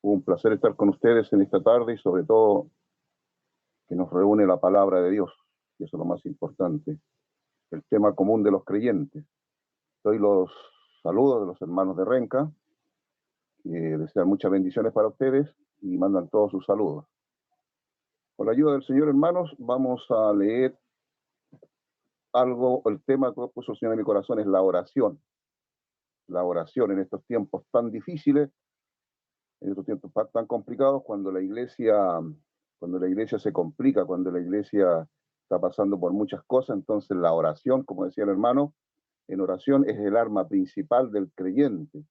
Un placer estar con ustedes en esta tarde y sobre todo que nos reúne la palabra de Dios, y eso es lo más importante, el tema común de los creyentes. Doy los saludos de los hermanos de Renca, que desean muchas bendiciones para ustedes y mandan todos sus saludos. Con la ayuda del Señor, hermanos, vamos a leer algo. El tema que puso el Señor en mi corazón es la oración. La oración en estos tiempos tan difíciles, en estos tiempos tan complicados, cuando la iglesia se complica, cuando la iglesia está pasando por muchas cosas, entonces la oración, como decía el hermano, en oración es el arma principal del creyente.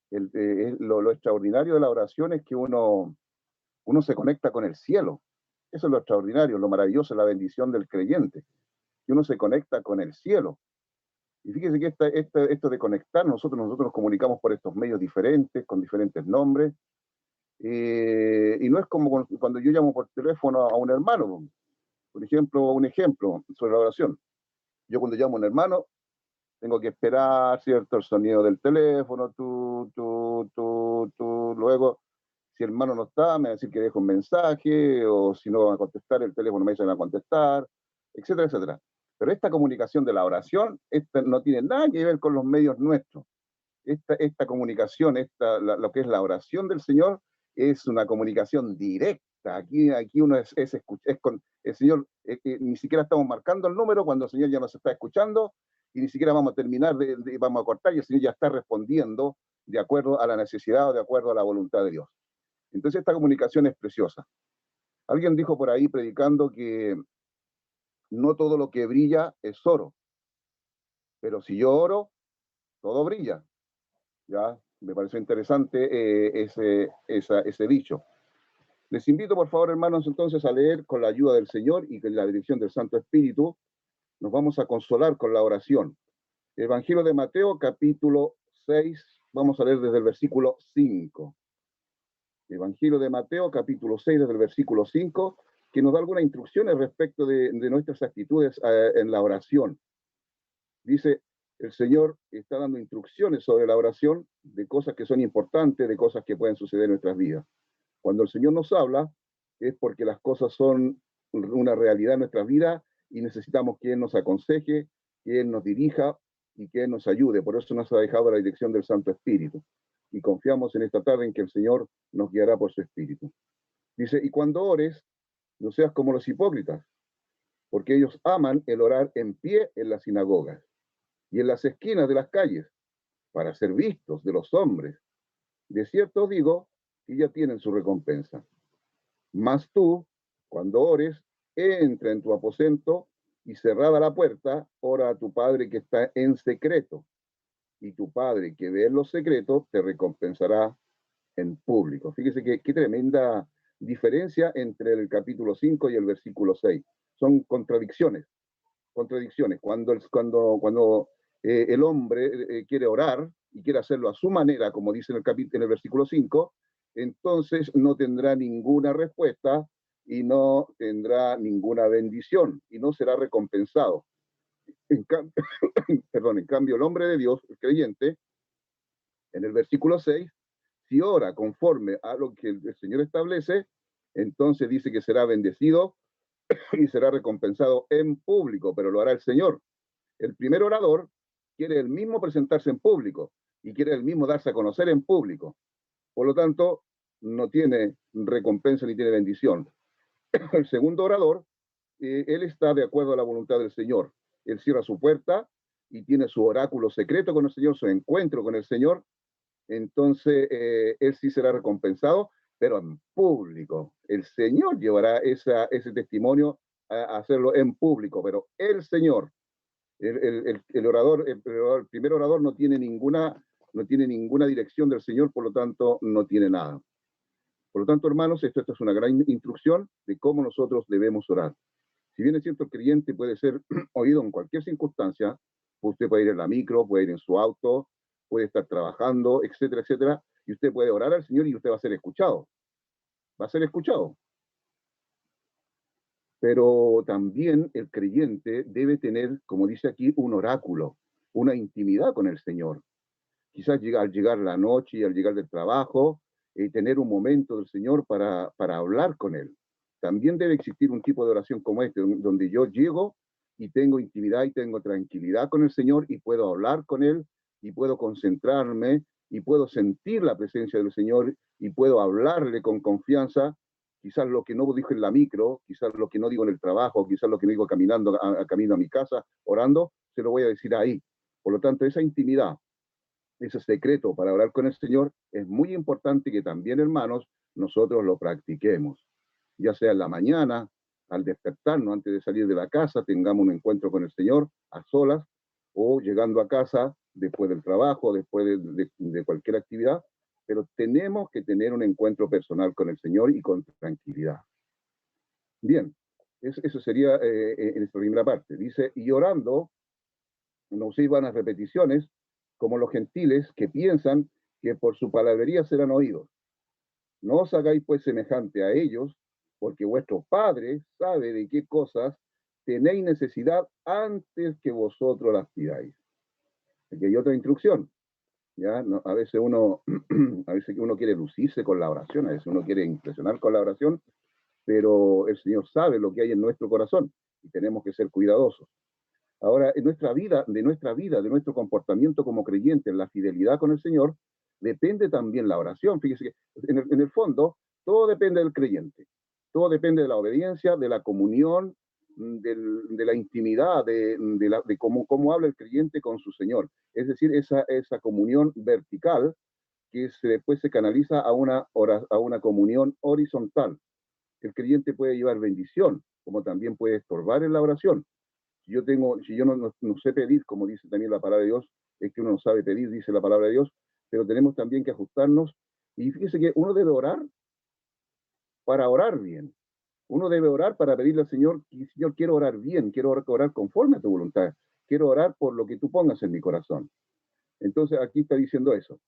Lo extraordinario de la oración es que uno se conecta con el cielo. Eso es lo extraordinario, lo maravilloso, la bendición del creyente, que uno se conecta con el cielo. Y fíjese que esto de conectar, nosotros nos comunicamos por estos medios diferentes, con diferentes nombres, y no es como cuando yo llamo por teléfono a un hermano. Por ejemplo, un ejemplo sobre la oración. Yo cuando llamo a un hermano, tengo que esperar, ¿cierto? El sonido del teléfono, luego, si el hermano no está, me va a decir que dejo un mensaje, o si no va a contestar, el teléfono me dice que va a contestar, etcétera, etcétera. Pero esta comunicación de la oración, esta no tiene nada que ver con los medios nuestros. Esta comunicación, lo que es la oración del Señor, es una comunicación directa. Aquí uno es con el Señor, ni siquiera estamos marcando el número cuando el Señor ya nos está escuchando, y ni siquiera vamos a terminar, vamos a cortar, y el Señor ya está respondiendo de acuerdo a la necesidad o de acuerdo a la voluntad de Dios. Entonces esta comunicación es preciosa. Alguien dijo por ahí predicando que no todo lo que brilla es oro, pero si yo oro, todo brilla. ¿Ya? Me pareció interesante ese dicho. Les invito, por favor, hermanos, entonces a leer con la ayuda del Señor y con la dirección del Santo Espíritu. Nos vamos a consolar con la oración. Evangelio de Mateo, capítulo 6, vamos a leer desde el versículo 5. Evangelio de Mateo, capítulo 6, desde el versículo 5, que nos da algunas instrucciones respecto de nuestras actitudes en la oración. Dice, el Señor está dando instrucciones sobre la oración, de cosas que son importantes, de cosas que pueden suceder en nuestras vidas. Cuando el Señor nos habla, es porque las cosas son una realidad en nuestras vidas y necesitamos que Él nos aconseje, que Él nos dirija y que Él nos ayude. Por eso nos ha dejado la dirección del Santo Espíritu. Y confiamos en esta tarde en que el Señor nos guiará por su Espíritu. Dice, y cuando ores, no seas como los hipócritas, porque ellos aman el orar en pie en las sinagogas y en las esquinas de las calles, para ser vistos de los hombres. De cierto os digo que ya tienen su recompensa. Mas tú, cuando ores, entra en tu aposento y cerrada la puerta, ora a tu Padre que está en secreto. Y tu Padre que ve en los secretos te recompensará en público. Fíjese qué tremenda diferencia entre el capítulo 5 y el versículo 6. Son contradicciones. Cuando el hombre quiere orar y quiere hacerlo a su manera, como dice en el versículo 5, entonces no tendrá ninguna respuesta y no tendrá ninguna bendición y no será recompensado. En cambio, el hombre de Dios, el creyente, en el versículo 6, si ora conforme a lo que el Señor establece, entonces dice que será bendecido y será recompensado en público, pero lo hará el Señor. El primer orador quiere él mismo presentarse en público y quiere él mismo darse a conocer en público. Por lo tanto, no tiene recompensa ni tiene bendición. El segundo orador, él está de acuerdo a la voluntad del Señor. Él cierra su puerta y tiene su oráculo secreto con el Señor, su encuentro con el Señor. Entonces, él sí será recompensado, pero en público. El Señor llevará ese testimonio a hacerlo en público, pero el Señor, el primer orador no tiene ninguna dirección del Señor, por lo tanto, no tiene nada. Por lo tanto, hermanos, esto es una gran instrucción de cómo nosotros debemos orar. Si bien es cierto, el creyente puede ser oído en cualquier circunstancia, usted puede ir en la micro, puede ir en su auto, puede estar trabajando, etcétera, etcétera, y usted puede orar al Señor y usted va a ser escuchado. Va a ser escuchado. Pero también el creyente debe tener, como dice aquí, un oráculo, una intimidad con el Señor. Quizás al llegar la noche y al llegar del trabajo, tener un momento del Señor para hablar con Él. También debe existir un tipo de oración como este, donde yo llego y tengo intimidad y tengo tranquilidad con el Señor y puedo hablar con Él y puedo concentrarme y puedo sentir la presencia del Señor y puedo hablarle con confianza, quizás lo que no dijo en la micro, quizás lo que no digo en el trabajo, quizás lo que no digo caminando camino a mi casa, orando, se lo voy a decir ahí. Por lo tanto, esa intimidad, ese secreto para hablar con el Señor, es muy importante que también, hermanos, nosotros lo practiquemos. Ya sea en la mañana, al despertarnos, antes de salir de la casa, tengamos un encuentro con el Señor a solas, o llegando a casa después del trabajo, después de cualquier actividad, pero tenemos que tener un encuentro personal con el Señor y con tranquilidad. Bien, eso sería en esta primera parte. Dice, y orando, no uséis vanas repeticiones, como los gentiles que piensan que por su palabrería serán oídos. No os hagáis pues semejante a ellos, porque vuestro Padre sabe de qué cosas tenéis necesidad antes que vosotros las pidáis. Aquí hay otra instrucción. ¿Ya? No, a veces uno quiere lucirse con la oración, a veces uno quiere impresionar con la oración, pero el Señor sabe lo que hay en nuestro corazón y tenemos que ser cuidadosos. Ahora, en nuestra vida, de nuestro comportamiento como creyentes, la fidelidad con el Señor, depende también la oración. Fíjese que en el fondo, todo depende del creyente. Todo depende de la obediencia, de la comunión, de la intimidad, de cómo habla el creyente con su Señor. Es decir, esa comunión vertical que después se canaliza a una comunión horizontal. El creyente puede llevar bendición, como también puede estorbar en la oración. Si yo no sé pedir, como dice también la palabra de Dios, es que uno no sabe pedir, dice la palabra de Dios, pero tenemos también que ajustarnos. Y fíjese que uno debe orar para orar bien. Uno debe orar para pedirle al Señor, Señor, quiero orar bien, quiero orar conforme a tu voluntad, quiero orar por lo que tú pongas en mi corazón. Entonces aquí está diciendo eso.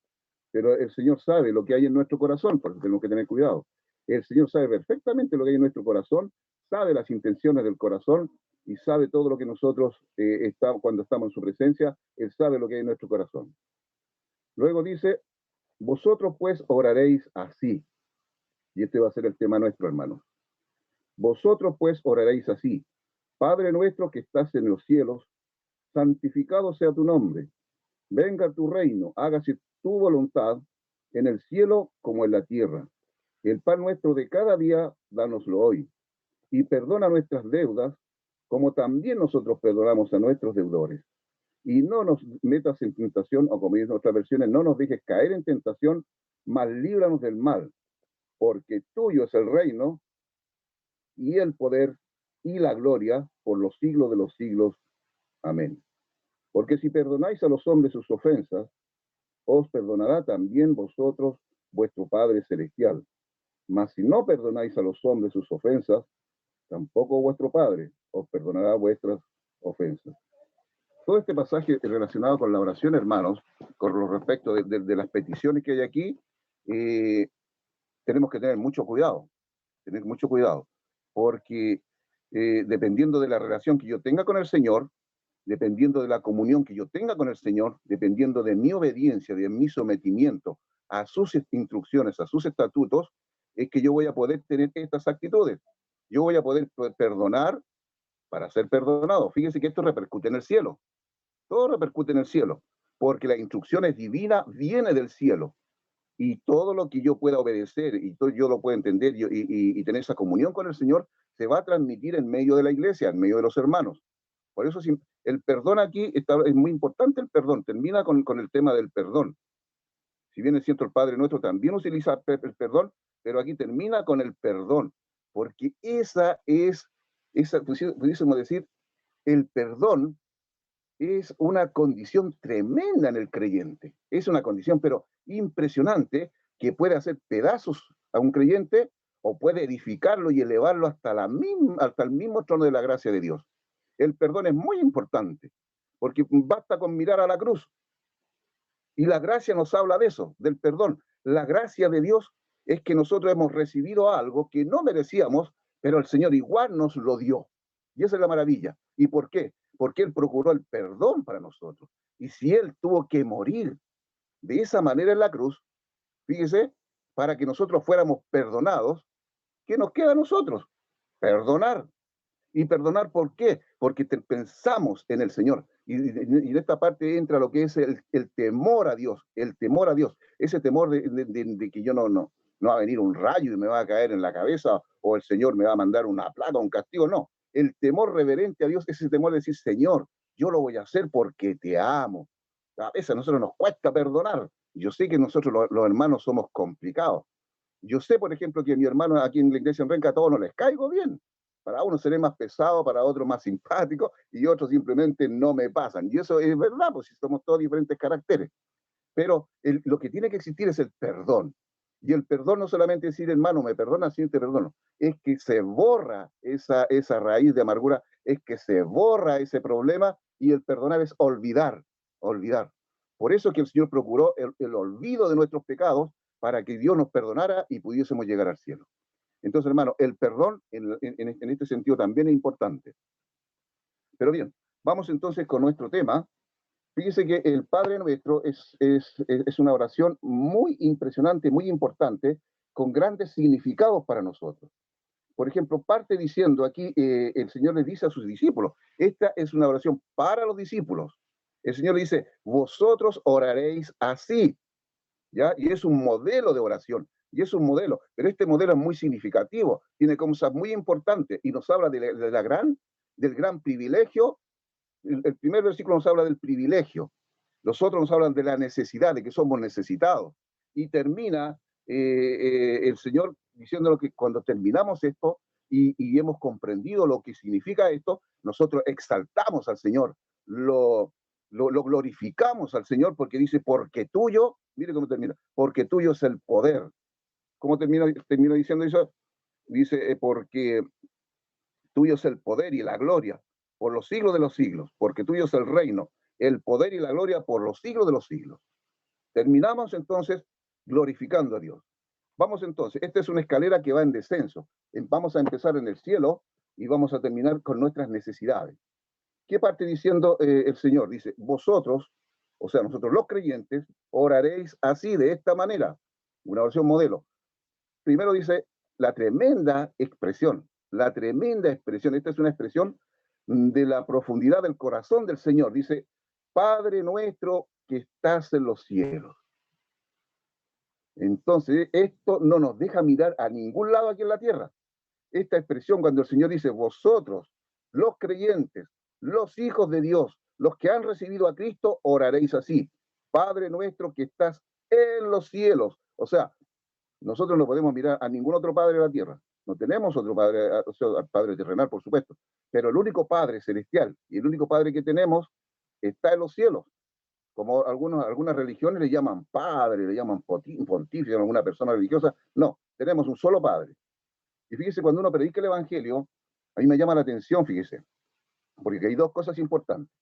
Pero el Señor sabe lo que hay en nuestro corazón, porque tenemos que tener cuidado. El Señor sabe perfectamente lo que hay en nuestro corazón, sabe las intenciones del corazón y sabe todo lo que nosotros cuando estamos en su presencia, Él sabe lo que hay en nuestro corazón. Luego dice, vosotros pues oraréis así. Y este va a ser el tema nuestro, hermanos. Vosotros pues oraréis así. Padre nuestro que estás en los cielos, santificado sea tu nombre. Venga tu reino, hágase tu voluntad en el cielo como en la tierra. El pan nuestro de cada día, dánoslo hoy. Y perdona nuestras deudas, como también nosotros perdonamos a nuestros deudores. Y no nos metas en tentación, o como dicen otras versiones, no nos dejes caer en tentación, mas líbranos del mal, porque tuyo es el reino, y el poder, y la gloria, por los siglos de los siglos. Amén. Porque si perdonáis a los hombres sus ofensas, os perdonará también vosotros vuestro Padre Celestial. Mas si no perdonáis a los hombres sus ofensas, tampoco vuestro Padre os perdonará vuestras ofensas. Todo este pasaje relacionado con la oración, hermanos, con lo respecto de las peticiones que hay aquí, tenemos que tener mucho cuidado, porque dependiendo de la relación que yo tenga con el Señor, dependiendo de la comunión que yo tenga con el Señor, dependiendo de mi obediencia, de mi sometimiento a sus instrucciones, a sus estatutos, es que yo voy a poder tener estas actitudes. Yo voy a poder perdonar para ser perdonado. Fíjense que esto repercute en el cielo. Todo repercute en el cielo, porque la instrucción es divina, viene del cielo. Y todo lo que yo pueda obedecer y todo yo lo pueda entender y tener esa comunión con el Señor, se va a transmitir en medio de la iglesia, en medio de los hermanos. Por eso el perdón aquí es muy importante el perdón, termina con el tema del perdón. Si bien es cierto el Padre Nuestro también utiliza el perdón, pero aquí termina con el perdón, porque pudiésemos decir, el perdón es una condición tremenda en el creyente. Es una condición, pero impresionante, que puede hacer pedazos a un creyente o puede edificarlo y elevarlo hasta el mismo trono de la gracia de Dios. El perdón es muy importante, porque basta con mirar a la cruz. Y la gracia nos habla de eso, del perdón. La gracia de Dios es que nosotros hemos recibido algo que no merecíamos, pero el Señor igual nos lo dio. Y esa es la maravilla. ¿Y por qué? Porque Él procuró el perdón para nosotros. Y si Él tuvo que morir de esa manera en la cruz, fíjese, para que nosotros fuéramos perdonados, ¿qué nos queda a nosotros? Perdonar. ¿Y perdonar por qué? Porque pensamos en el Señor. Y en esta parte entra lo que es el temor a Dios, el temor a Dios. Ese temor de que yo no va a venir un rayo y me va a caer en la cabeza, o el Señor me va a mandar una plaga, un castigo, no. El temor reverente a Dios es ese temor de decir, Señor, yo lo voy a hacer porque te amo. A veces a nosotros nos cuesta perdonar. Yo sé que nosotros los hermanos somos complicados. Yo sé, por ejemplo, que mi hermano aquí en la iglesia en Renca a todos no les caigo bien. Para uno seré más pesado, para otro más simpático, y otros simplemente no me pasan. Y eso es verdad, pues si somos todos diferentes caracteres. Pero lo que tiene que existir es el perdón. Y el perdón no solamente decir, hermano, me perdona, sí, te perdono. Es que se borra esa raíz de amargura, es que se borra ese problema, y el perdonar es olvidar, olvidar. Por eso que el Señor procuró el olvido de nuestros pecados para que Dios nos perdonara y pudiésemos llegar al cielo. Entonces, hermano, el perdón en este sentido también es importante. Pero bien, vamos entonces con nuestro tema. Fíjese que el Padre Nuestro es una oración muy impresionante, muy importante, con grandes significados para nosotros. Por ejemplo, parte diciendo aquí, el Señor le dice a sus discípulos, esta es una oración para los discípulos. El Señor le dice, vosotros oraréis así, ¿ya? Y es un modelo de oración, y es un modelo, pero este modelo es muy significativo, tiene cosas muy importantes, y nos habla del gran privilegio. El primer versículo nos habla del privilegio, los otros nos hablan de la necesidad, de que somos necesitados, y termina el Señor diciéndonos que cuando terminamos esto y hemos comprendido lo que significa esto, nosotros exaltamos al Señor, lo glorificamos al Señor, porque dice, porque tuyo, mire cómo termina, porque tuyo es el poder. ¿Cómo termina diciendo eso? Dice, porque tuyo es el poder y la gloria por los siglos de los siglos, porque tuyo es el reino, el poder y la gloria por los siglos de los siglos. Terminamos entonces glorificando a Dios. Vamos entonces, esta es una escalera que va en descenso. Vamos a empezar en el cielo y vamos a terminar con nuestras necesidades. ¿Qué parte diciendo el Señor? Dice, vosotros, o sea, nosotros los creyentes, oraréis así, de esta manera. Una oración modelo. Primero dice, la tremenda expresión, la tremenda expresión. Esta es una expresión de la profundidad del corazón del Señor. Dice, Padre nuestro que estás en los cielos. Entonces, esto no nos deja mirar a ningún lado aquí en la tierra. Esta expresión, cuando el Señor dice, vosotros, los creyentes, los hijos de Dios, los que han recibido a Cristo, oraréis así. Padre nuestro que estás en los cielos. O sea, nosotros no podemos mirar a ningún otro padre de la tierra. No tenemos otro padre, o sea, al padre terrenal, por supuesto. Pero el único padre celestial y el único padre que tenemos está en los cielos. Como algunas religiones le llaman padre, le llaman pontífice, a alguna persona religiosa. No, tenemos un solo padre. Y fíjese, cuando uno predica el evangelio, a mí me llama la atención, fíjese, porque hay dos cosas importantes.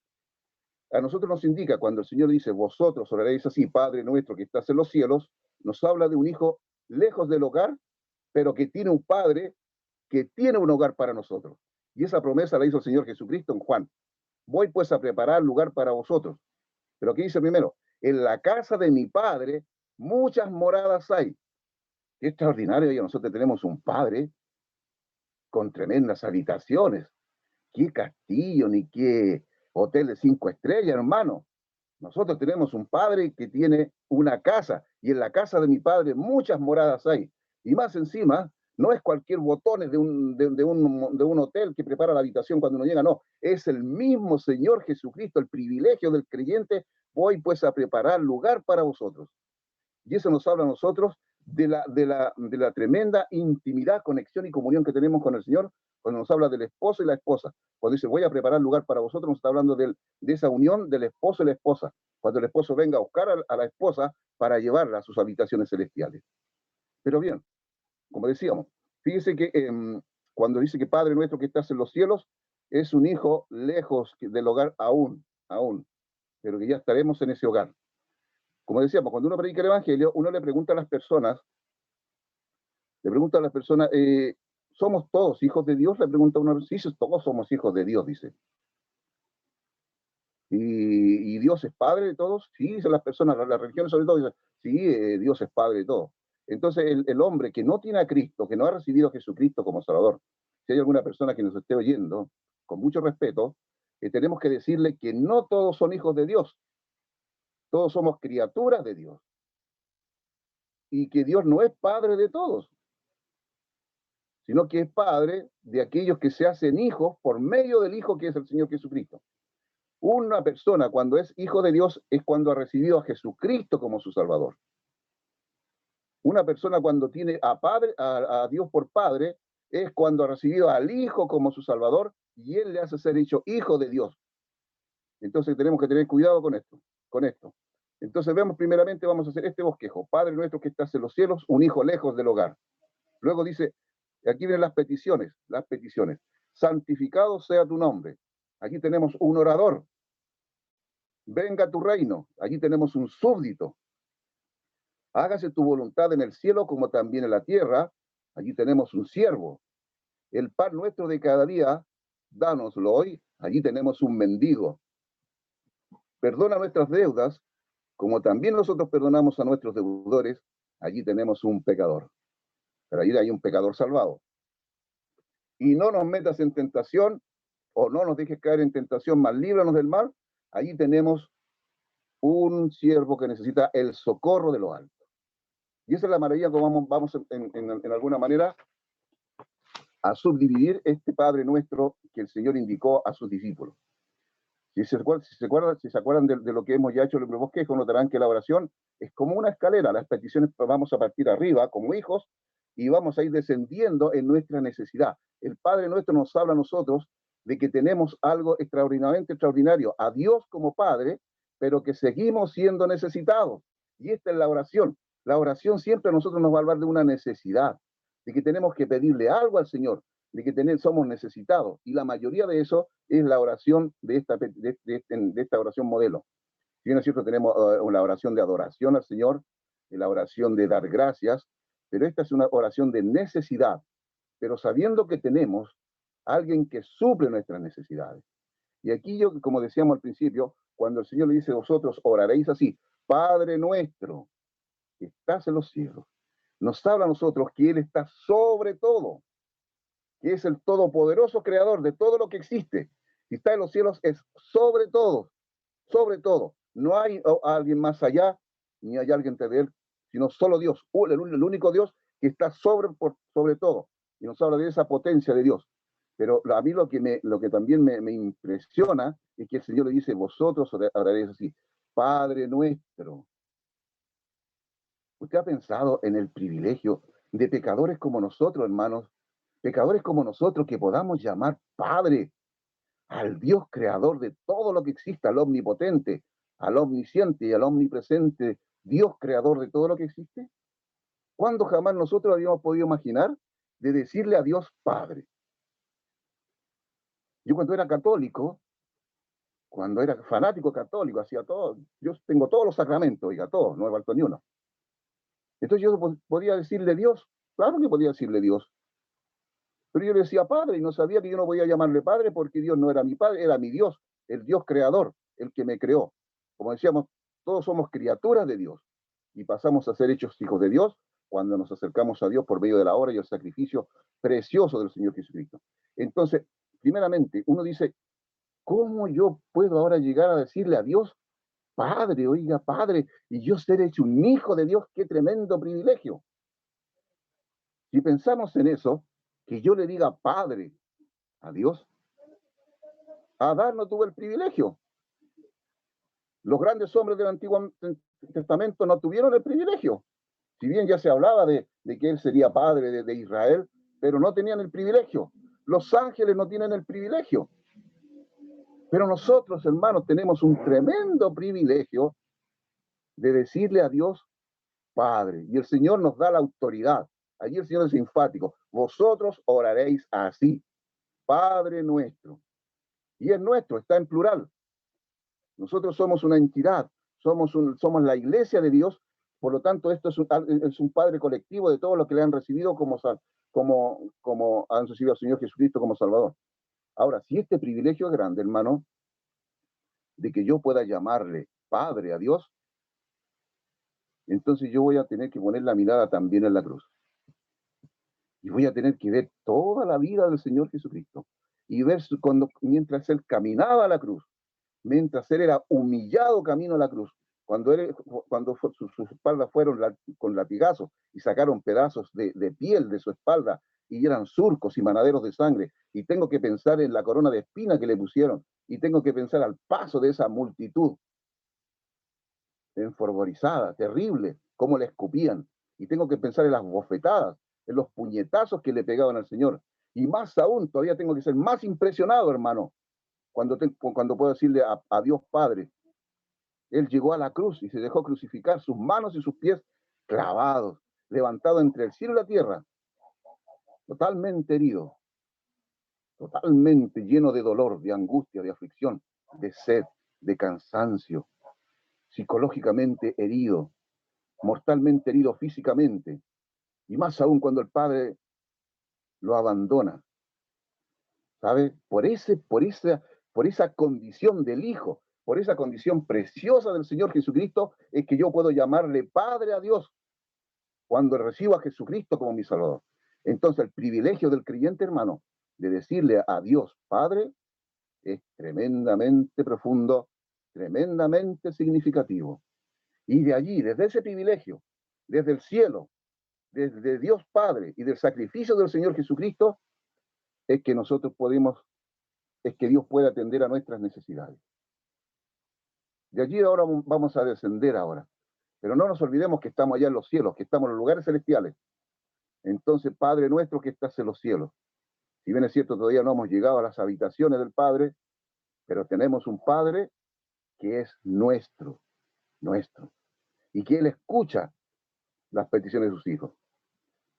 A nosotros nos indica, cuando el Señor dice, vosotros oraréis así, Padre nuestro que estás en los cielos, nos habla de un hijo lejos del hogar, pero que tiene un padre que tiene un hogar para nosotros. Y esa promesa la hizo el Señor Jesucristo en Juan. Voy pues a preparar lugar para vosotros. Pero ¿qué dice primero? En la casa de mi padre muchas moradas hay. Qué extraordinario, y nosotros tenemos un padre con tremendas habitaciones. Qué castillo, ni qué hotel de 5 estrellas, hermano. Nosotros tenemos un padre que tiene una casa, y en la casa de mi padre muchas moradas hay. Y más encima, no es cualquier botones de un hotel que prepara la habitación cuando uno llega, no. Es el mismo Señor Jesucristo, el privilegio del creyente. Voy pues a preparar lugar para vosotros. Y eso nos habla a nosotros de la tremenda intimidad, conexión y comunión que tenemos con el Señor cuando nos habla del esposo y la esposa. Cuando dice, voy a preparar lugar para vosotros, nos está hablando de esa unión del esposo y la esposa. Cuando el esposo venga a buscar a la esposa para llevarla a sus habitaciones celestiales. Pero bien, como decíamos, fíjese que cuando dice que Padre nuestro que estás en los cielos, es un hijo lejos del hogar aún, pero que ya estaremos en ese hogar. Como decíamos, cuando uno predica el evangelio, uno le pregunta a las personas, ¿somos todos hijos de Dios? Le pregunta uno, sí, todos somos hijos de Dios, dice. ¿Y Dios es padre de todos? Sí, dicen las personas, las religiones sobre todo dicen, sí, Dios es padre de todos. Entonces, el hombre que no tiene a Cristo, que no ha recibido a Jesucristo como Salvador, si hay alguna persona que nos esté oyendo, con mucho respeto, tenemos que decirle que no todos son hijos de Dios, todos somos criaturas de Dios, y que Dios no es padre de todos, sino que es padre de aquellos que se hacen hijos por medio del Hijo que es el Señor Jesucristo. Una persona cuando es hijo de Dios es cuando ha recibido a Jesucristo como su Salvador. Una persona cuando tiene a Dios por Padre es cuando ha recibido al Hijo como su Salvador y Él le hace ser hecho hijo de Dios. Entonces tenemos que tener cuidado con esto, con esto. Entonces vemos primeramente, vamos a hacer este bosquejo. Padre nuestro que estás en los cielos, un hijo lejos del hogar. Luego dice, aquí vienen las peticiones, las peticiones. Santificado sea tu nombre. Aquí tenemos un orador. Venga tu reino. Aquí tenemos un súbdito. Hágase tu voluntad en el cielo como también en la tierra. Allí tenemos un siervo. El pan nuestro de cada día, dánoslo hoy. Allí tenemos un mendigo. Perdona nuestras deudas, como también nosotros perdonamos a nuestros deudores. Allí tenemos un pecador. Pero allí hay un pecador salvado. Y no nos metas en tentación, o no nos dejes caer en tentación, mas líbranos del mal. Allí tenemos un siervo que necesita el socorro de lo alto. Y esa es la maravilla como vamos en alguna manera a subdividir este Padre Nuestro que el Señor indicó a sus discípulos. Si se acuerdan de lo que hemos ya hecho en el bosquejo, notarán que la oración es como una escalera. Las peticiones vamos a partir arriba como hijos y vamos a ir descendiendo en nuestra necesidad. El Padre Nuestro nos habla a nosotros de que tenemos algo extraordinariamente extraordinario, a Dios como Padre, pero que seguimos siendo necesitados. Y esta es la oración. La oración siempre a nosotros nos va a hablar de una necesidad, de que tenemos que pedirle algo al Señor, de que somos necesitados. Y la mayoría de eso es la oración de esta oración modelo. Si bien es cierto, tenemos la oración de adoración al Señor, la oración de dar gracias, pero esta es una oración de necesidad, pero sabiendo que tenemos alguien que suple nuestras necesidades. Y aquí yo, como decíamos al principio, cuando el Señor le dice, vosotros oraréis así, Padre nuestro, que estás en los cielos, nos habla a nosotros que Él está sobre todo, que es el todopoderoso creador de todo lo que existe. Si está en los cielos, es sobre todo, sobre todo. No hay alguien más allá, ni hay alguien de Él, sino solo Dios, el único Dios que está sobre todo. Y nos habla de esa potencia de Dios. Pero a mí lo que también me impresiona es que el Señor le dice, vosotros oraréis así, Padre nuestro. ¿Usted ha pensado en el privilegio de pecadores como nosotros, hermanos? Pecadores como nosotros que podamos llamar Padre al Dios creador de todo lo que existe, al omnipotente, al omnisciente y al omnipresente, Dios creador de todo lo que existe. ¿Cuándo jamás nosotros habíamos podido imaginar de decirle a Dios Padre? Yo cuando era católico, cuando era fanático católico, hacía todo, yo tengo todos los sacramentos, oiga, todos, no he faltado ni uno. Entonces yo podía decirle Dios, claro que podía decirle Dios, pero yo le decía Padre y no sabía que yo no podía llamarle Padre porque Dios no era mi Padre, era mi Dios, el Dios creador, el que me creó. Como decíamos, todos somos criaturas de Dios y pasamos a ser hechos hijos de Dios cuando nos acercamos a Dios por medio de la obra y el sacrificio precioso del Señor Jesucristo. Entonces, primeramente, uno dice, ¿cómo yo puedo ahora llegar a decirle a Dios, Padre, oiga, Padre, y yo ser hecho un hijo de Dios? ¡Qué tremendo privilegio! Si pensamos en eso, que yo le diga Padre a Dios, Adán no tuvo el privilegio. Los grandes hombres del Antiguo Testamento no tuvieron el privilegio. Si bien ya se hablaba de que él sería padre de Israel, pero no tenían el privilegio. Los ángeles no tienen el privilegio. Pero nosotros, hermanos, tenemos un tremendo privilegio de decirle a Dios Padre. Y el Señor nos da la autoridad. Allí el Señor es enfático. Vosotros oraréis así, Padre nuestro. Y es nuestro, está en plural. Nosotros somos una entidad, somos la iglesia de Dios, por lo tanto esto es un Padre colectivo de todos los que le han recibido como han recibido al Señor Jesucristo como Salvador. Ahora, si este privilegio es grande, hermano, de que yo pueda llamarle Padre a Dios, entonces yo voy a tener que poner la mirada también en la cruz. Y voy a tener que ver toda la vida del Señor Jesucristo. Y ver mientras Él caminaba a la cruz, mientras Él era humillado camino a la cruz, cuando sus espaldas fueron con latigazos y sacaron pedazos de piel de su espalda y eran surcos y manaderos de sangre. Y tengo que pensar en la corona de espina que le pusieron. Y tengo que pensar al paso de esa multitud enfervorizada, terrible, cómo le escupían. Y tengo que pensar en las bofetadas, en los puñetazos que le pegaban al Señor. Y más aún, todavía tengo que ser más impresionado, hermano, cuando puedo decirle a Dios Padre. Él llegó a la cruz y se dejó crucificar, sus manos y sus pies clavados, levantado entre el cielo y la tierra, totalmente herido, totalmente lleno de dolor, de angustia, de aflicción, de sed, de cansancio, psicológicamente herido, mortalmente herido físicamente, y más aún cuando el Padre lo abandona, ¿sabe? Por esa condición del Hijo, por esa condición preciosa del Señor Jesucristo, es que yo puedo llamarle Padre a Dios cuando recibo a Jesucristo como mi Salvador. Entonces el privilegio del creyente, hermano, de decirle a Dios Padre, es tremendamente profundo, tremendamente significativo. Y de allí, desde ese privilegio, desde el cielo, desde Dios Padre y del sacrificio del Señor Jesucristo, es que nosotros es que Dios puede atender a nuestras necesidades. De allí ahora vamos a descender ahora. Pero no nos olvidemos que estamos allá en los cielos, que estamos en los lugares celestiales. Entonces, Padre nuestro que estás en los cielos. Si bien es cierto, todavía no hemos llegado a las habitaciones del Padre, pero tenemos un Padre que es nuestro, nuestro. Y que Él escucha las peticiones de sus hijos.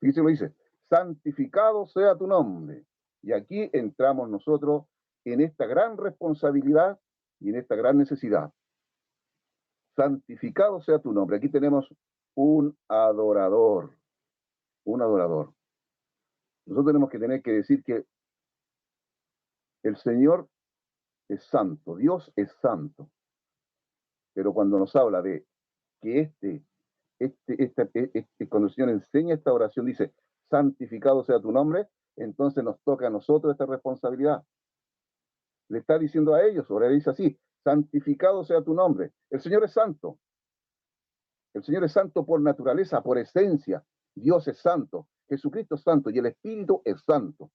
Fíjese lo dice, santificado sea tu nombre. Y aquí entramos nosotros en esta gran responsabilidad y en esta gran necesidad. Santificado sea tu nombre. Aquí tenemos un adorador, un adorador. Nosotros tenemos que tener que decir que el Señor es santo, Dios es santo. Pero cuando nos habla de que cuando el Señor enseña esta oración, dice, santificado sea tu nombre, entonces nos toca a nosotros esta responsabilidad. Le está diciendo a ellos, ahora dice así, santificado sea tu nombre. El Señor es santo. El Señor es santo por naturaleza, por esencia. Dios es santo. Jesucristo es santo y el Espíritu es santo.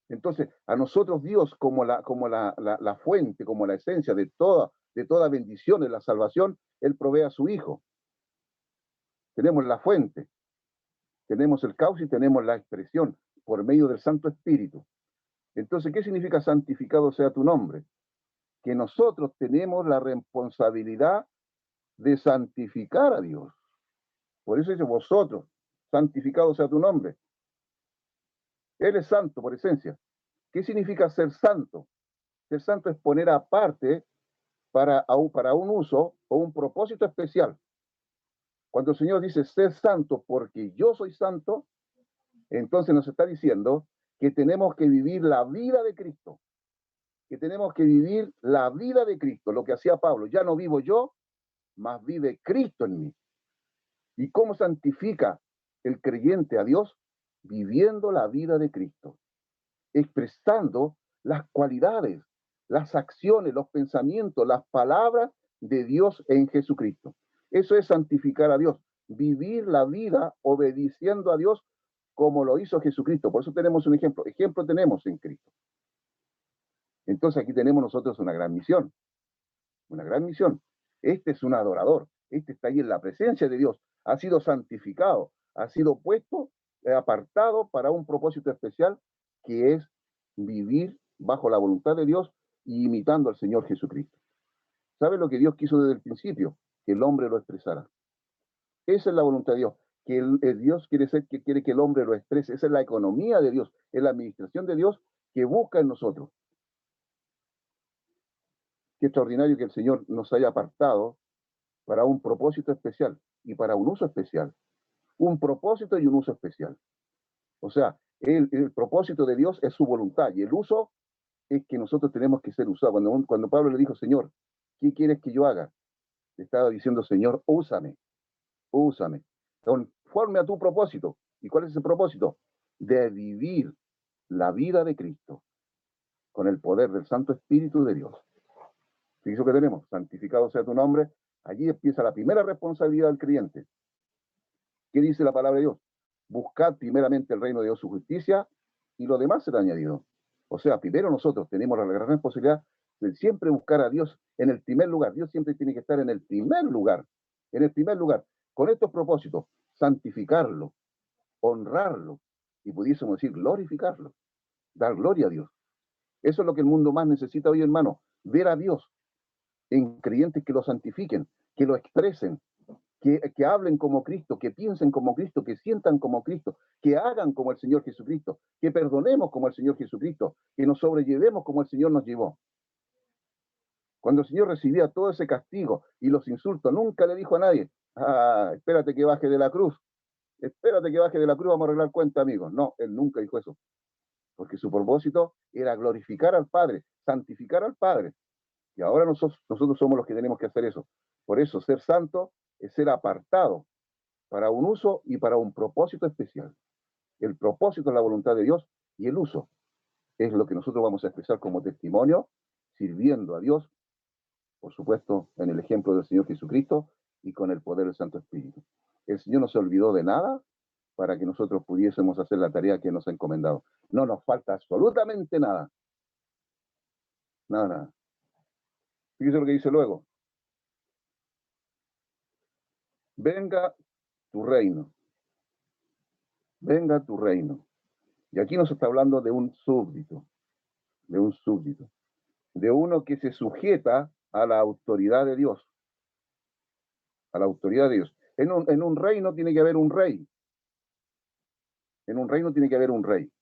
Entonces, a nosotros Dios como la fuente, como la esencia de toda bendición en la salvación, Él provee a su Hijo. Tenemos la fuente, tenemos el cauce y tenemos la expresión por medio del Santo Espíritu. Entonces, ¿qué significa santificado sea tu nombre? Que nosotros tenemos la responsabilidad de santificar a Dios. Por eso dice vosotros, santificado sea tu nombre. Él es santo por esencia. ¿Qué significa ser santo? Ser santo es poner aparte para un uso o un propósito especial. Cuando el Señor dice ser santo porque yo soy santo, entonces nos está diciendo que tenemos que vivir la vida de Cristo, que tenemos que vivir la vida de Cristo, lo que hacía Pablo, ya no vivo yo, mas vive Cristo en mí. ¿Y cómo santifica el creyente a Dios? Viviendo la vida de Cristo, expresando las cualidades, las acciones, los pensamientos, las palabras de Dios en Jesucristo. Eso es santificar a Dios, vivir la vida obedeciendo a Dios como lo hizo Jesucristo. Por eso tenemos un ejemplo. Ejemplo tenemos en Cristo. Entonces aquí tenemos nosotros una gran misión. Una gran misión. Este es un adorador. Este está ahí en la presencia de Dios. Ha sido santificado. Ha sido puesto, apartado para un propósito especial que es vivir bajo la voluntad de Dios y imitando al Señor Jesucristo. ¿Sabe lo que Dios quiso desde el principio? Que el hombre lo expresara. Esa es la voluntad de Dios. Que Dios quiere que el hombre lo exprese. Esa es la economía de Dios, es la administración de Dios que busca en nosotros. Qué extraordinario que el Señor nos haya apartado para un propósito especial y para un uso especial. Un propósito y un uso especial. O sea, el propósito de Dios es su voluntad y el uso es que nosotros tenemos que ser usados. Cuando Pablo le dijo, Señor, ¿qué quieres que yo haga? Le estaba diciendo, Señor, úsame. úsame, conforme a tu propósito. ¿Y cuál es ese propósito? De vivir la vida de Cristo con el poder del Santo Espíritu de Dios. Fíjese que tenemos, santificado sea tu nombre. Allí empieza la primera responsabilidad del creyente. ¿Qué dice la palabra de Dios? Buscad primeramente el reino de Dios, su justicia, y lo demás será añadido. O sea, primero nosotros tenemos la gran responsabilidad de siempre buscar a Dios en el primer lugar. Dios siempre tiene que estar en el primer lugar. En el primer lugar. Con estos propósitos, santificarlo, honrarlo, y pudiésemos decir glorificarlo, dar gloria a Dios. Eso es lo que el mundo más necesita hoy, hermano, ver a Dios en creyentes que lo santifiquen, que lo expresen, que hablen como Cristo, que piensen como Cristo, que sientan como Cristo, que hagan como el Señor Jesucristo, que perdonemos como el Señor Jesucristo, que nos sobrellevemos como el Señor nos llevó. Cuando el Señor recibía todo ese castigo y los insultos, nunca le dijo a nadie, espérate que baje de la cruz, espérate que baje de la cruz, vamos a arreglar cuenta, amigos. No, Él nunca dijo eso, porque su propósito era glorificar al Padre, santificar al Padre. Y ahora nosotros somos los que tenemos que hacer eso. Por eso, ser santo es ser apartado para un uso y para un propósito especial. El propósito es la voluntad de Dios y el uso es lo que nosotros vamos a expresar como testimonio, sirviendo a Dios, por supuesto, en el ejemplo del Señor Jesucristo y con el poder del Santo Espíritu. El Señor no se olvidó de nada para que nosotros pudiésemos hacer la tarea que nos ha encomendado. No nos falta absolutamente nada. Nada, nada. Fíjese lo que dice luego. Venga tu reino. Venga tu reino. Y aquí nos está hablando de un súbdito, de un súbdito, de uno que se sujeta a la autoridad de Dios, a la autoridad de Dios. En un reino tiene que haber un rey. En un reino tiene que haber un rey.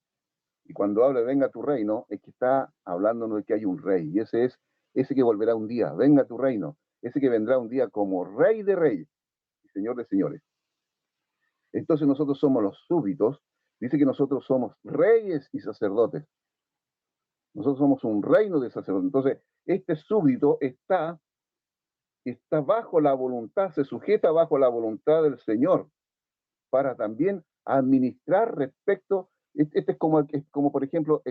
Y cuando habla de venga tu reino, es que está hablándonos de que hay un rey. Y ese es ese que volverá un día. Venga tu reino. Ese que vendrá un día como rey de reyes y señor de señores. Entonces nosotros somos los súbditos. Dice que nosotros somos reyes y sacerdotes. Nosotros somos un reino de sacerdotes. Entonces, este súbdito está bajo la voluntad, se sujeta bajo la voluntad del Señor para también administrar respecto. Este es como por ejemplo,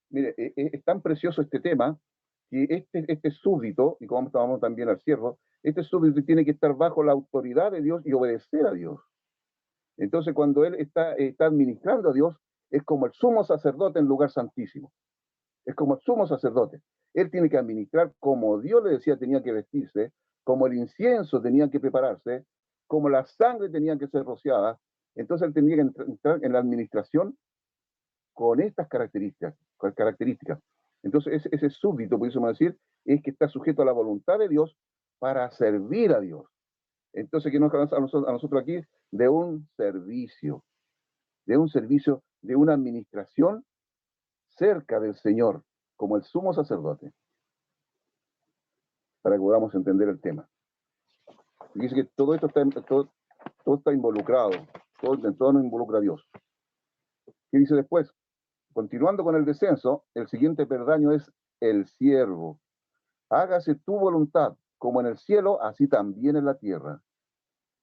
mire, es tan precioso este tema que este súbdito, y como estábamos también al cierre, este súbdito tiene que estar bajo la autoridad de Dios y obedecer a Dios. Entonces, cuando él está administrando a Dios, es como el sumo sacerdote en lugar santísimo. Es como el sumo sacerdote. Él tiene que administrar como Dios le decía tenía que vestirse, como el incienso tenía que prepararse, como la sangre tenía que ser rociada. Entonces él tenía que entrar en la administración con estas características. Entonces ese súbdito, pudiésemos decir, es que está sujeto a la voluntad de Dios para servir a Dios. Entonces, ¿qué nos habla a nosotros aquí? De un servicio, de una administración cerca del Señor, como el sumo sacerdote, para que podamos entender el tema. Y dice que todo esto todo está involucrado, todo nos involucra a Dios. ¿Qué dice después? Continuando con el descenso, el siguiente peldaño es el siervo. Hágase tu voluntad, como en el cielo, así también en la tierra.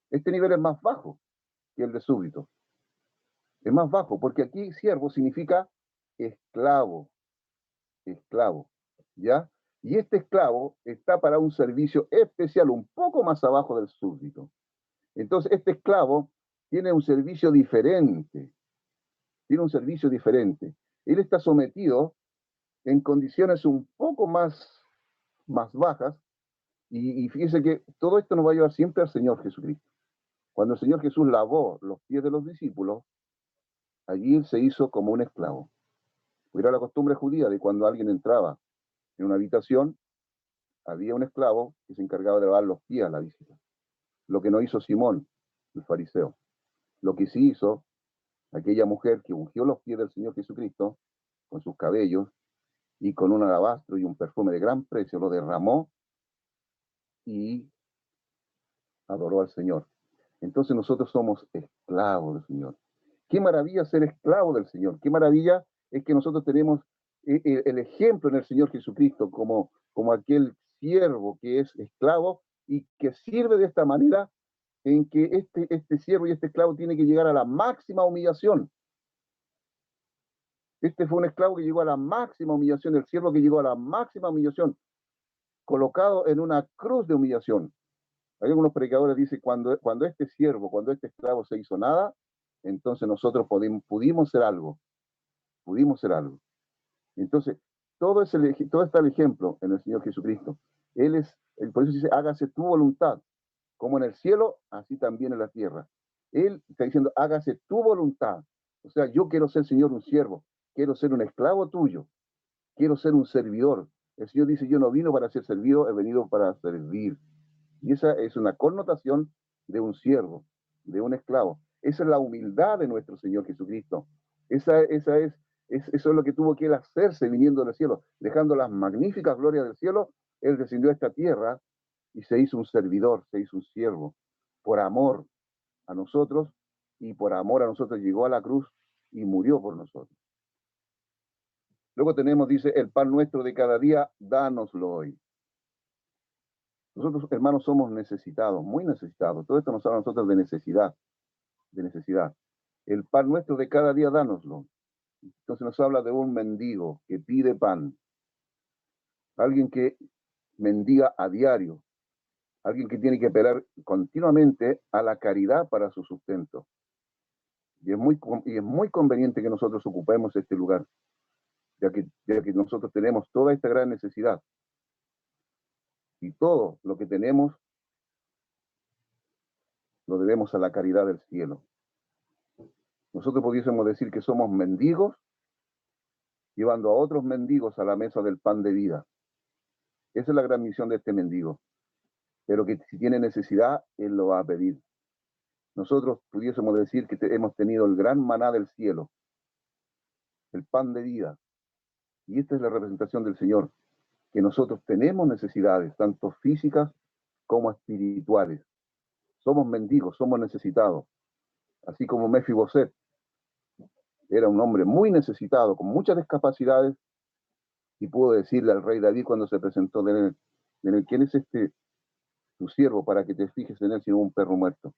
Este nivel es más bajo que el de súbdito. Es más bajo, porque aquí siervo significa esclavo, esclavo, ¿ya? Y este esclavo está para un servicio especial, un poco más abajo del súbdito. Entonces, este esclavo tiene un servicio diferente, Él está sometido en condiciones un poco más bajas, y fíjese que todo esto nos va a llevar siempre al Señor Jesucristo. Cuando el Señor Jesús lavó los pies de los discípulos, allí Él se hizo como un esclavo. Era la costumbre judía de cuando alguien entraba en una habitación, había un esclavo que se encargaba de lavar los pies a la visita. Lo que no hizo Simón, el fariseo. Lo que sí hizo aquella mujer que ungió los pies del Señor Jesucristo con sus cabellos y con un alabastro y un perfume de gran precio, lo derramó y adoró al Señor. Entonces nosotros somos esclavos del Señor. Qué maravilla ser esclavo del Señor. Qué maravilla es que nosotros tenemos el ejemplo en el Señor Jesucristo como aquel siervo que es esclavo y que sirve de esta manera en que este siervo y este esclavo tiene que llegar a la máxima humillación. Este fue un esclavo que llegó a la máxima humillación, el siervo que llegó a la máxima humillación, colocado en una cruz de humillación. Hay algunos predicadores que dicen, cuando este siervo, cuando este esclavo se hizo nada, entonces nosotros pudimos ser algo. Pudimos ser algo. Entonces, todo está el ejemplo en el Señor Jesucristo. Por eso dice, hágase tu voluntad, como en el cielo, así también en la tierra. Él está diciendo, hágase tu voluntad. O sea, yo quiero ser, Señor, un siervo, quiero ser un esclavo tuyo, quiero ser un servidor. El Señor dice, yo no vino para ser servido, he venido para servir. Y esa es una connotación de un siervo, de un esclavo. Esa es la humildad de nuestro Señor Jesucristo. Eso es lo que tuvo que él hacerse viniendo del cielo. Dejando las magníficas glorias del cielo, él descendió a esta tierra y se hizo un servidor, se hizo un siervo. Por amor a nosotros y por amor a nosotros llegó a la cruz y murió por nosotros. Luego tenemos, dice, el pan nuestro de cada día, dánoslo hoy. Nosotros, hermanos, somos necesitados, muy necesitados. Todo esto nos habla a nosotros de necesidad, de necesidad. El pan nuestro de cada día, dánoslo. Entonces nos habla de un mendigo que pide pan. Alguien que mendiga a diario. Alguien que tiene que apelar continuamente a la caridad para su sustento. Y es muy conveniente que nosotros ocupemos este lugar, ya que nosotros tenemos toda esta gran necesidad. Y todo lo que tenemos lo debemos a la caridad del cielo. Nosotros pudiésemos decir que somos mendigos, llevando a otros mendigos a la mesa del pan de vida. Esa es la gran misión de este mendigo. Pero que si tiene necesidad, él lo va a pedir. Nosotros pudiésemos decir que hemos tenido el gran maná del cielo, el pan de vida. Y esta es la representación del Señor, que nosotros tenemos necesidades, tanto físicas como espirituales. Somos mendigos, somos necesitados. Así como Mefiboset era un hombre muy necesitado, con muchas discapacidades, y pudo decirle al rey David cuando se presentó de él, ¿quién es tu siervo para que te fijes en él sino un perro muerto?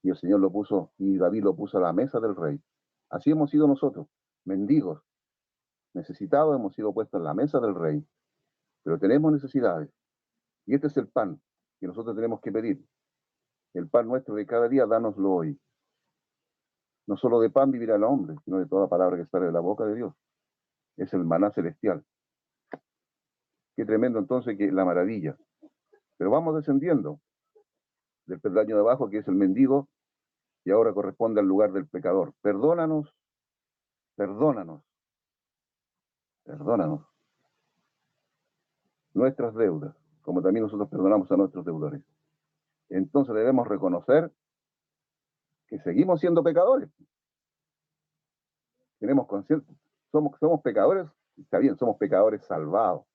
Y el Señor y David lo puso a la mesa del rey. Así hemos sido nosotros, mendigos, necesitados, hemos sido puestos en la mesa del rey. Pero tenemos necesidades. Y este es el pan que nosotros tenemos que pedir. El pan nuestro de cada día, dánoslo hoy. No solo de pan vivirá el hombre, sino de toda palabra que sale de la boca de Dios. Es el maná celestial. Qué tremendo entonces, que la maravilla. Pero vamos descendiendo del peldaño de abajo, que es el mendigo, y ahora corresponde al lugar del pecador. Perdónanos, perdónanos, perdónanos nuestras deudas, como también nosotros perdonamos a nuestros deudores. Entonces debemos reconocer que seguimos siendo pecadores. Tenemos conciencia, somos pecadores, está bien, somos pecadores salvados.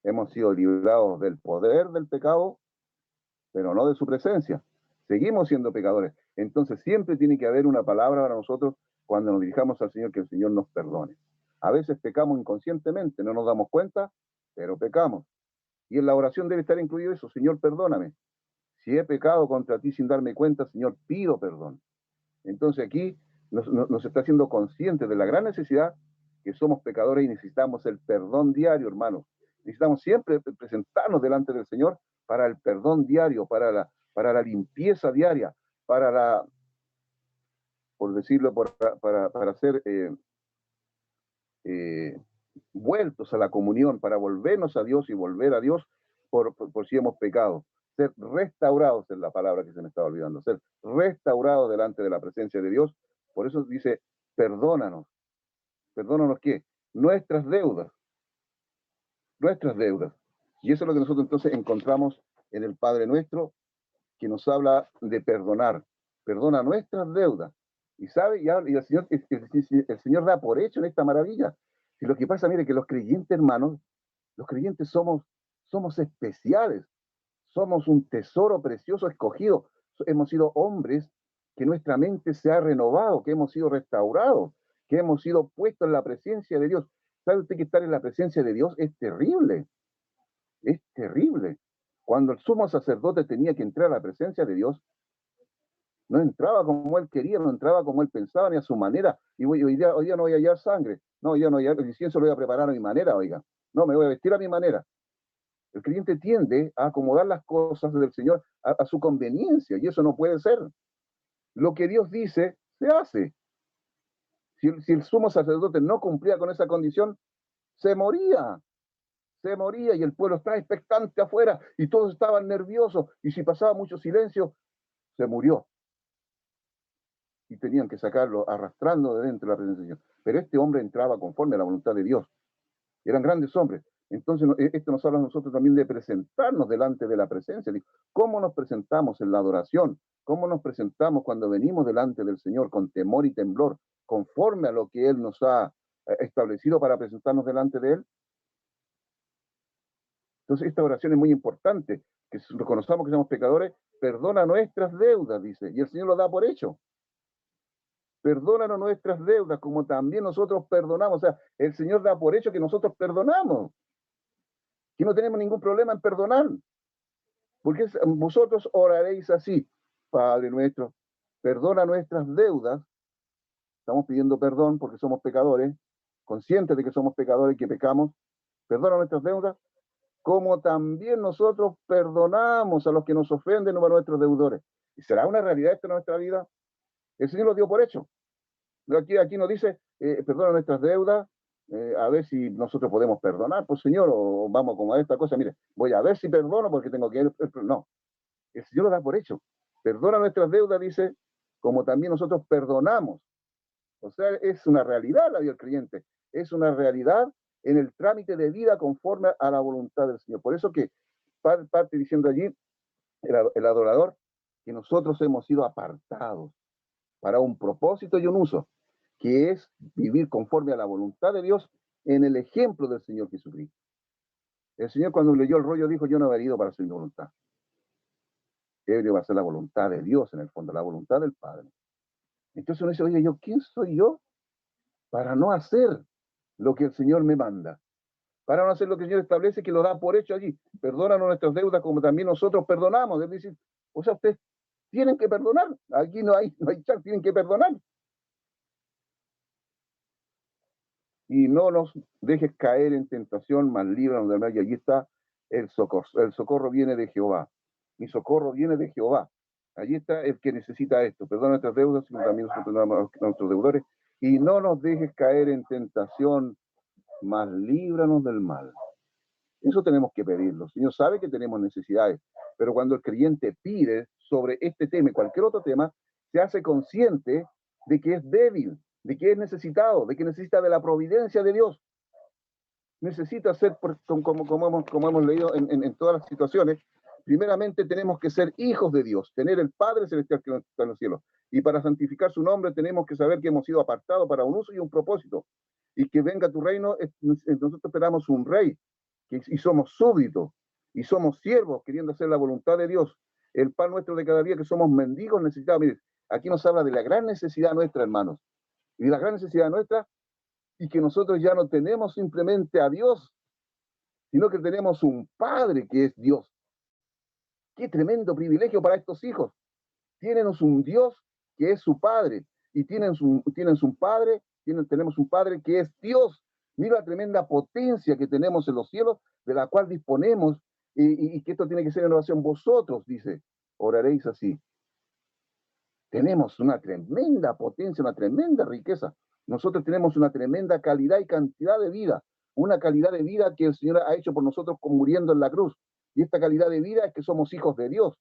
Hemos sido librados del poder del pecado, pero no de su presencia. Seguimos siendo pecadores. Entonces siempre tiene que haber una palabra para nosotros cuando nos dirijamos al Señor, que el Señor nos perdone. A veces pecamos inconscientemente, no nos damos cuenta, pero pecamos. Y en la oración debe estar incluido eso: Señor, perdóname. Si he pecado contra ti sin darme cuenta, Señor, pido perdón. Entonces aquí nos está haciendo conscientes de la gran necesidad que somos pecadores y necesitamos el perdón diario, hermanos. Necesitamos siempre presentarnos delante del Señor para el perdón diario, para la limpieza diaria, por decirlo, para ser vueltos a la comunión, para volvernos a Dios y volver a Dios por si hemos pecado. Ser restaurados es la palabra que se me estaba olvidando. Ser restaurados delante de la presencia de Dios. Por eso dice, perdónanos. ¿Perdónanos qué? Nuestras deudas. Nuestras deudas. Y eso es lo que nosotros entonces encontramos en el Padre Nuestro, que nos habla de perdonar. Perdona nuestras deudas. Y sabe, y el Señor da por hecho en esta maravilla. Y lo que pasa, mire, que los creyentes, hermanos, los creyentes somos especiales. Somos un tesoro precioso escogido. Hemos sido hombres que nuestra mente se ha renovado, que hemos sido restaurados, que hemos sido puestos en la presencia de Dios. ¿Sabe usted que estar en la presencia de Dios es terrible? Es terrible. Cuando el sumo sacerdote tenía que entrar a la presencia de Dios, No entraba como él quería, no entraba como él pensaba, ni a su manera. Y hoy día no voy a hallar sangre. No, hoy día no voy a hallar, el incienso lo voy a preparar a mi manera, oiga. No, me voy a vestir a mi manera. El creyente tiende a acomodar las cosas del Señor a su conveniencia, y eso no puede ser. Lo que Dios dice, se hace. Si el sumo sacerdote no cumplía con esa condición, se moría. Se moría y el pueblo estaba expectante afuera y todos estaban nerviosos. Y si pasaba mucho silencio, se murió. Y tenían que sacarlo arrastrando de dentro de la presencia de Dios. Pero este hombre entraba conforme a la voluntad de Dios. Eran grandes hombres. Entonces, esto nos habla a nosotros también de presentarnos delante de la presencia. ¿Cómo nos presentamos en la adoración? ¿Cómo nos presentamos cuando venimos delante del Señor con temor y temblor, conforme a lo que Él nos ha establecido para presentarnos delante de Él? Entonces, esta oración es muy importante, que reconozcamos que somos pecadores, perdona nuestras deudas, dice, y el Señor lo da por hecho. Perdónanos nuestras deudas, como también nosotros perdonamos. O sea, el Señor da por hecho que nosotros perdonamos, que no tenemos ningún problema en perdonar. Porque vosotros oraréis así, Padre nuestro, perdona nuestras deudas. Estamos pidiendo perdón porque somos pecadores, conscientes de que somos pecadores y que pecamos. Perdona nuestras deudas, como también nosotros perdonamos a los que nos ofenden o a nuestros deudores. ¿Y será una realidad esto en nuestra vida? El Señor lo dio por hecho. Aquí nos dice, perdona nuestras deudas, a ver si nosotros podemos perdonar, pues Señor, o vamos como a esta cosa, mire, voy a ver si perdono porque tengo que ir. No, el Señor lo da por hecho. Perdona nuestras deudas, dice, como también nosotros perdonamos. O sea, es una realidad la vida del creyente, es una realidad en el trámite de vida conforme a la voluntad del Señor. Por eso que parte diciendo allí el adorador que nosotros hemos sido apartados para un propósito y un uso, que es vivir conforme a la voluntad de Dios en el ejemplo del Señor Jesucristo. El Señor cuando leyó el rollo dijo, yo no he venido para hacer mi voluntad. He venido para hacer la voluntad de Dios en el fondo, la voluntad del Padre. Entonces uno dice, oye, ¿quién soy yo para no hacer lo que el Señor me manda? Para no hacer lo que el Señor establece, que lo da por hecho allí. Perdónanos nuestras deudas como también nosotros perdonamos. Es decir, o sea, ustedes tienen que perdonar. Aquí no hay chance, tienen que perdonar. Y no nos dejes caer en tentación, mas líbranos del mal. Y allí está el socorro. El socorro viene de Jehová. Mi socorro viene de Jehová. Allí está el que necesita esto. Perdona nuestras deudas, sino también nosotros perdonamos a nuestros deudores. Y no nos dejes caer en tentación, mas líbranos del mal. Eso tenemos que pedirlo. El Señor sabe que tenemos necesidades, pero cuando el creyente pide sobre este tema y cualquier otro tema, se hace consciente de que es débil, de que es necesitado, de que necesita de la providencia de Dios. Necesita ser, como hemos leído en todas las situaciones, primeramente tenemos que ser hijos de Dios, tener el Padre Celestial que está en los cielos. Y para santificar su nombre tenemos que saber que hemos sido apartados para un uso y un propósito. Y que venga tu reino, nosotros esperamos un rey, y somos súbditos, y somos siervos queriendo hacer la voluntad de Dios. El pan nuestro de cada día, que somos mendigos necesitados. Mire, aquí nos habla de la gran necesidad nuestra, hermanos, y de la gran necesidad nuestra, y que nosotros ya no tenemos simplemente a Dios, sino que tenemos un Padre que es Dios. Qué tremendo privilegio para estos hijos. Tienen un Dios que es su Padre, y tenemos un Padre que es Dios. Mira la tremenda potencia que tenemos en los cielos, de la cual disponemos, y que esto tiene que ser en oración. Vosotros, dice, oraréis así. Tenemos una tremenda potencia, una tremenda riqueza. Nosotros tenemos una tremenda calidad y cantidad de vida, una calidad de vida que el Señor ha hecho por nosotros muriendo en la cruz. Y esta calidad de vida es que somos hijos de Dios.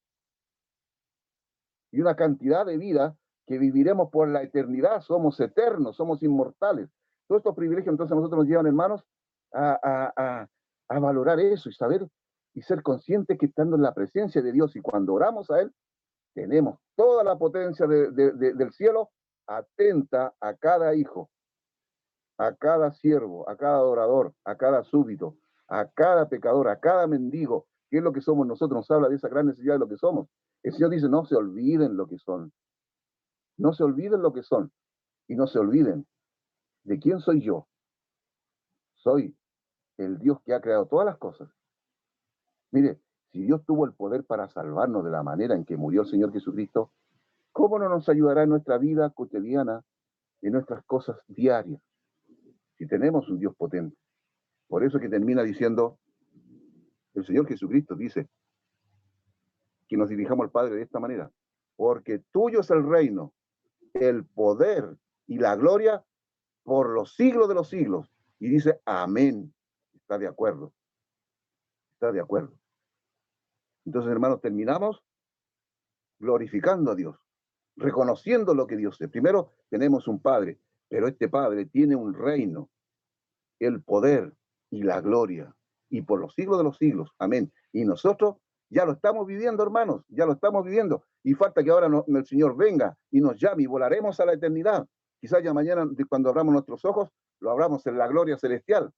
Y una cantidad de vida que viviremos por la eternidad, somos eternos, somos inmortales. Todos estos privilegios entonces nosotros nos llevan, hermanos, a valorar eso y saber y ser conscientes que estando en la presencia de Dios y cuando oramos a Él, tenemos toda la potencia del cielo atenta a cada hijo, a cada siervo, a cada adorador, a cada súbdito, a cada pecador, a cada mendigo, que es lo que somos nosotros. Nos habla de esa gran necesidad de lo que somos. El Señor dice, no se olviden lo que son. No se olviden lo que son. Y no se olviden de quién soy yo. Soy el Dios que ha creado todas las cosas. Mire, si Dios tuvo el poder para salvarnos de la manera en que murió el Señor Jesucristo, ¿Cómo no nos ayudará en nuestra vida cotidiana, en nuestras cosas diarias, si tenemos un Dios potente? Por eso que termina diciendo, el Señor Jesucristo dice, que nos dirijamos al Padre de esta manera, porque tuyo es el reino, el poder y la gloria por los siglos de los siglos. Y dice, amén. Está de acuerdo, está de acuerdo. Entonces, hermanos, terminamos glorificando a Dios, reconociendo lo que Dios es. Primero, tenemos un Padre, pero este Padre tiene un reino, el poder y la gloria, y por los siglos de los siglos. Amén. Y nosotros ya lo estamos viviendo, hermanos, ya lo estamos viviendo. Y falta que ahora el Señor venga y nos llame y volaremos a la eternidad. Quizás ya mañana, cuando abramos nuestros ojos, lo abramos en la gloria celestial,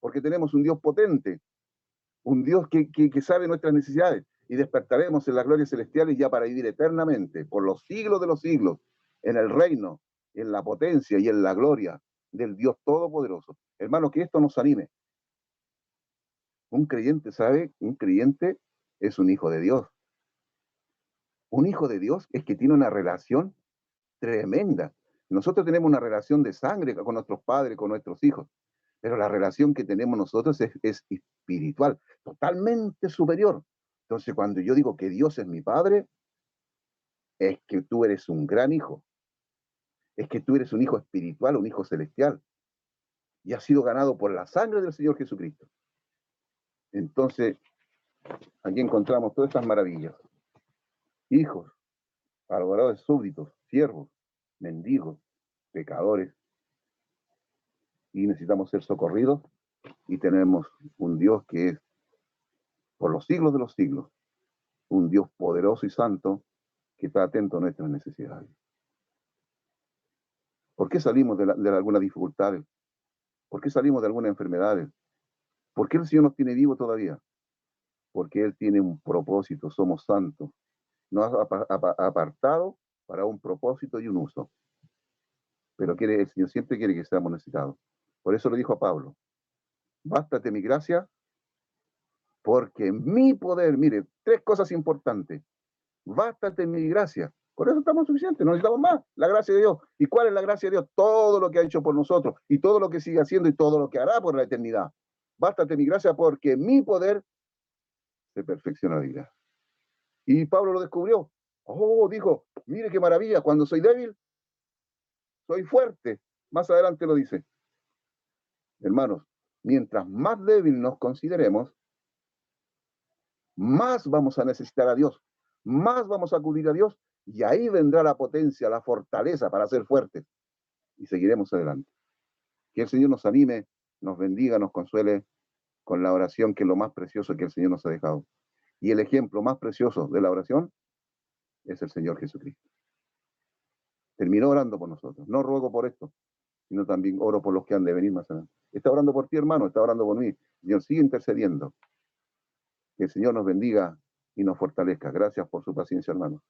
porque tenemos un Dios potente, un Dios que sabe nuestras necesidades, y despertaremos en la gloria celestial y ya para vivir eternamente, por los siglos de los siglos, en el reino, en la potencia y en la gloria del Dios Todopoderoso. Hermano, que esto nos anime. Un creyente, ¿sabe? Un creyente es un hijo de Dios. Un hijo de Dios es que tiene una relación tremenda. Nosotros tenemos una relación de sangre con nuestros padres, con nuestros hijos, pero la relación que tenemos nosotros es espiritual, totalmente superior. Entonces, cuando yo digo que Dios es mi Padre, es que tú eres un gran hijo, es que tú eres un hijo espiritual, un hijo celestial, y has sido ganado por la sangre del Señor Jesucristo. Entonces, aquí encontramos todas estas maravillas. Hijos, adoradores súbditos, siervos, mendigos, pecadores, y necesitamos ser socorridos, y tenemos un Dios que es, por los siglos de los siglos, un Dios poderoso y santo que está atento a nuestras necesidades. ¿Por qué salimos de algunas dificultades? ¿Por qué salimos de algunas enfermedades? ¿Por qué el Señor nos tiene vivo todavía? Porque Él tiene un propósito, somos santos. Nos ha apartado para un propósito y un uso. Pero el Señor siempre quiere que seamos necesitados. Por eso le dijo a Pablo, bástate mi gracia, porque mi poder, mire, tres cosas importantes. Bástate mi gracia. Con eso estamos suficientes, no necesitamos más. La gracia de Dios. ¿Y cuál es la gracia de Dios? Todo lo que ha hecho por nosotros, y todo lo que sigue haciendo, y todo lo que hará por la eternidad. Bástate mi gracia, porque mi poder se perfeccionará. Y Pablo lo descubrió. Oh, dijo, mire qué maravilla, cuando soy débil, soy fuerte. Más adelante lo dice. Hermanos, mientras más débil nos consideremos, más vamos a necesitar a Dios, más vamos a acudir a Dios, y ahí vendrá la potencia, la fortaleza para ser fuertes, y seguiremos adelante. Que el Señor nos anime, nos bendiga, nos consuele con la oración, que es lo más precioso que el Señor nos ha dejado. Y el ejemplo más precioso de la oración es el Señor Jesucristo. Terminó orando por nosotros. No ruego por esto, sino también oro por los que han de venir más adelante. Está orando por ti, hermano, está orando por mí. Dios sigue intercediendo. Que el Señor nos bendiga y nos fortalezca. Gracias por su paciencia, hermano.